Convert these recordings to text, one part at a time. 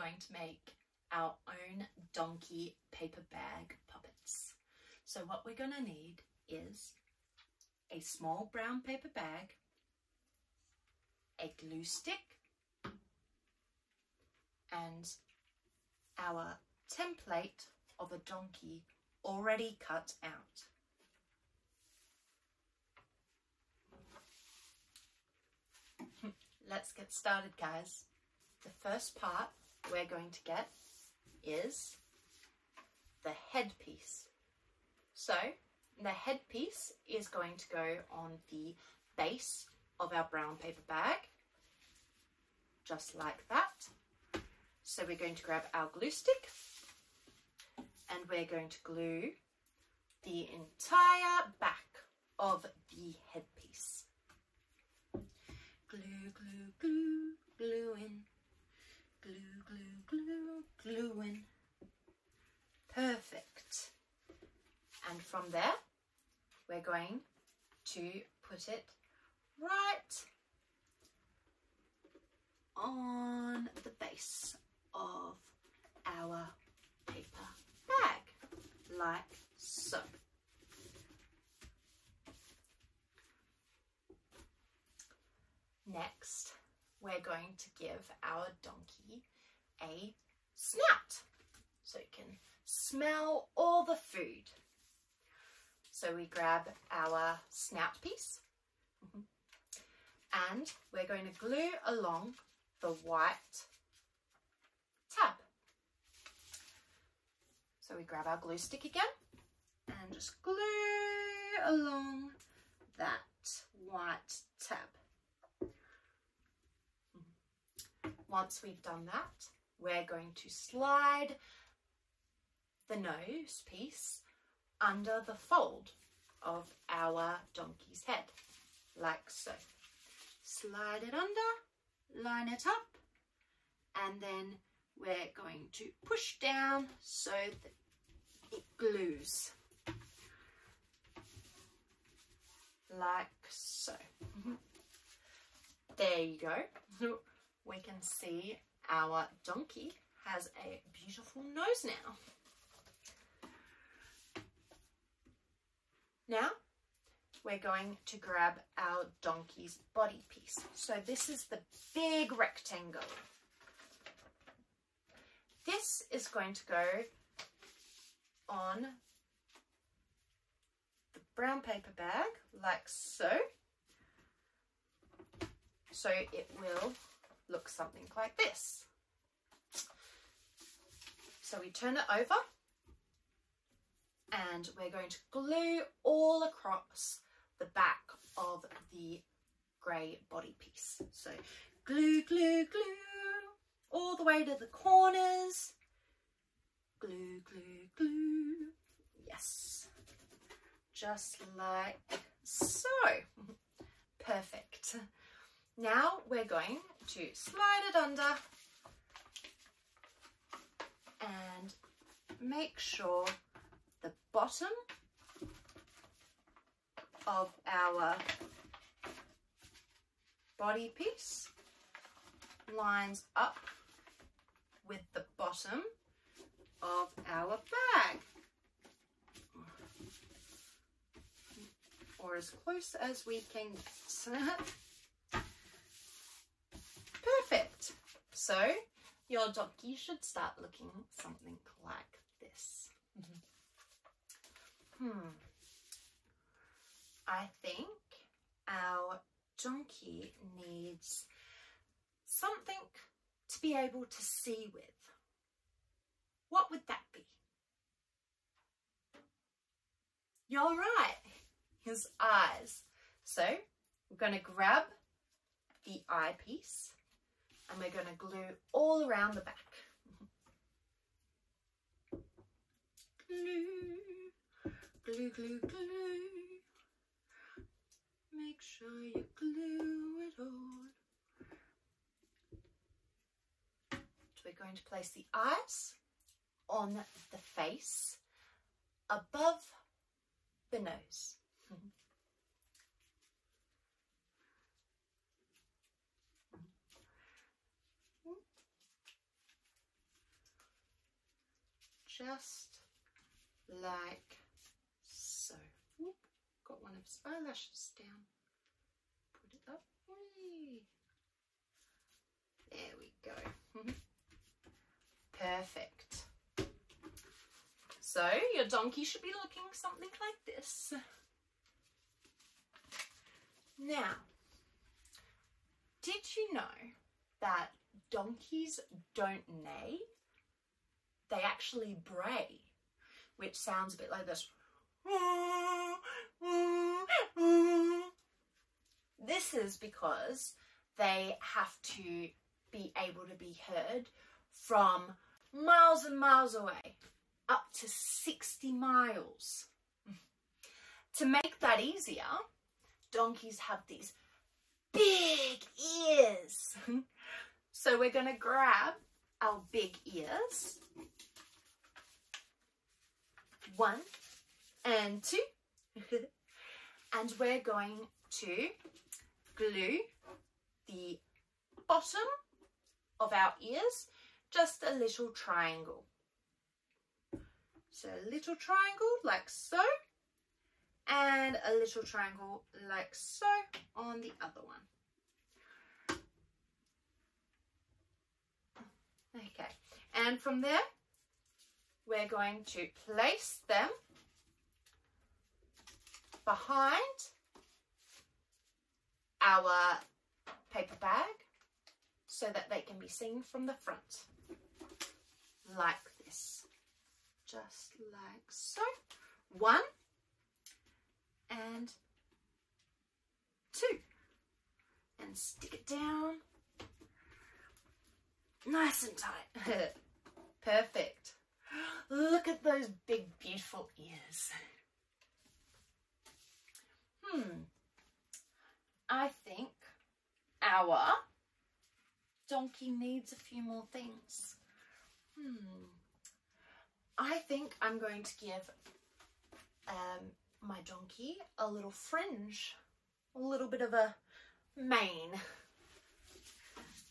going to make our own donkey paper bag puppets. So what we're going to need is a small brown paper bag, a glue stick, and our template of a donkey already cut out. Let's get started, guys. The first part we're going to get is the headpiece. So the headpiece is going to go on the base of our brown paper bag, just like that. So we're going to grab our glue stick and we're going to glue the entire back of the headpiece. Glue, glue, glue, glue in. Glue, glue, glue, glue in. Perfect. And from there, we're going to put it right on the base of our paper bag, like so. Next, we're going to give our donkey a snout so it can smell all the food. So we grab our snout piece and we're going to glue along the white tab. So we grab our glue stick again and just glue along that white tab. Once we've done that, we're going to slide the nose piece under the fold of our donkey's head, like so. Slide it under, line it up, and then we're going to push down so that it glues, like so. There you go. We can see our donkey has a beautiful nose now. Now we're going to grab our donkey's body piece. So this is the big rectangle. This is going to go on the brown paper bag like so. So it will look something like this. So we turn it over and we're going to glue all across the back of the grey body piece. So glue, glue, glue all the way to the corners. Glue, glue, glue. Yes. Just like so. Perfect. Now we're going to slide it under and make sure the bottom of our body piece lines up with the bottom of our bag, or as close as we can get. Perfect. So your donkey should start looking something like this. I think our donkey needs something to be able to see with. What would that be? You're right, his eyes. So we're going to grab the eyepiece and we're going to glue all around the back. Glue, glue, glue, glue. Make sure you glue it all. So we're going to place the eyes on the face above the nose. just like so. Whoop, got one of his eyelashes down. Put it up. Whee. There we go. Perfect. So your donkey should be looking something like this. Now, did you know that donkeys don't neigh? They actually bray, which sounds a bit like this. This is because they have to be able to be heard from miles and miles away, up to 60 miles. To make that easier, donkeys have these big ears. So we're going to grab our big ears. 1 and 2. And we're going to glue the bottom of our ears, just a little triangle. So a little triangle like so, and a little triangle like so on the other one. Okay, and from there we're going to place them behind our paper bag so that they can be seen from the front, like this, just like so. 1 and 2, and stick it down nice and tight. Perfect. Look at those big beautiful ears. I think our donkey needs a few more things. I think I'm going to give my donkey a little fringe, a little bit of a mane.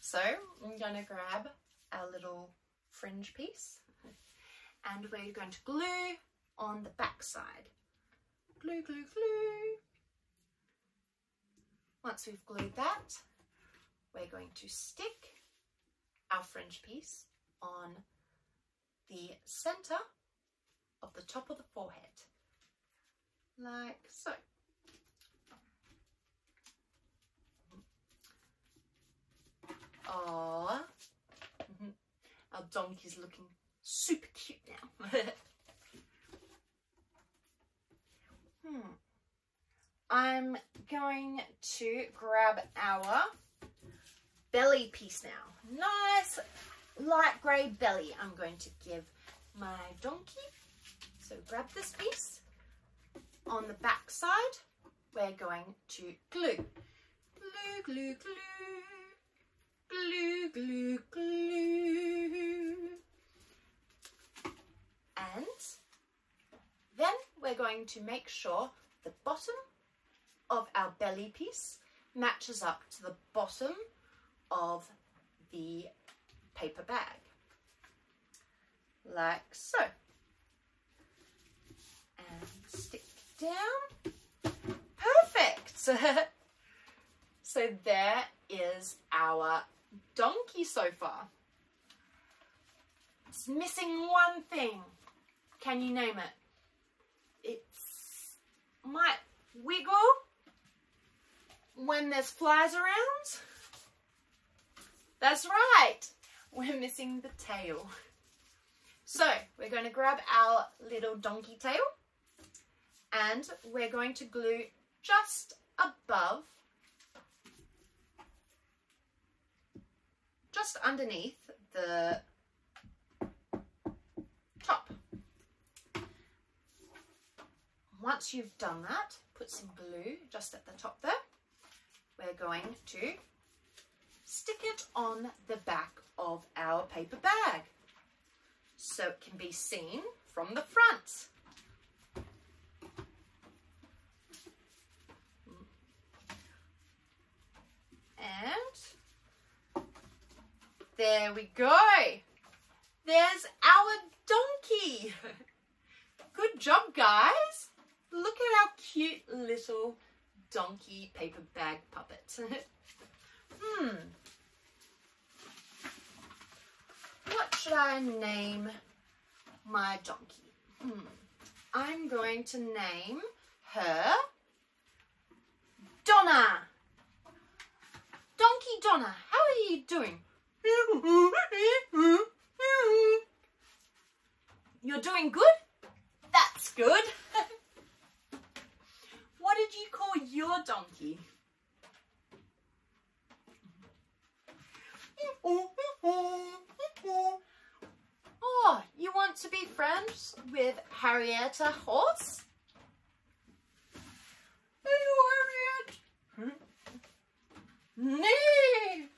So I'm going to grab our little fringe piece and we're going to glue on the back side. Glue, glue, glue. Once we've glued that, we're going to stick our fringe piece on the center of the top of the forehead, like so. Oh, our donkey's looking super cute now. I'm going to grab our belly piece now. Nice light grey belly I'm going to give my donkey. So grab this piece. On the back side, we're going to glue. Glue, glue, glue. Glue, glue, glue. And then we're going to make sure the bottom of our belly piece matches up to the bottom of the paper bag, like so. And stick down. Perfect. So there is our donkey so far. It's missing one thing. Can you name it? It might wiggle when there's flies around. That's right. We're missing the tail. So we're going to grab our little donkey tail and we're going to glue just above, just underneath the top. Once you've done that, put some glue just at the top there. We're going to stick it on the back of our paper bag so it can be seen from the front. And there we go. There's our donkey. job, guys. Look at our cute little donkey paper bag puppet. What should I name my donkey? I'm going to name her Donna. Donkey Donna, how are you doing? You're doing good? That's good. What did you call your donkey? Oh, you want to be friends with Harrietta Horse? Hello, Harriet. Nee.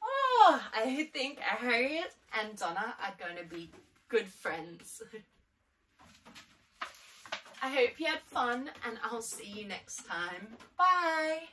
Oh, I think Harriet and Donna are going to be good friends. I hope you had fun, and I'll see you next time. Bye!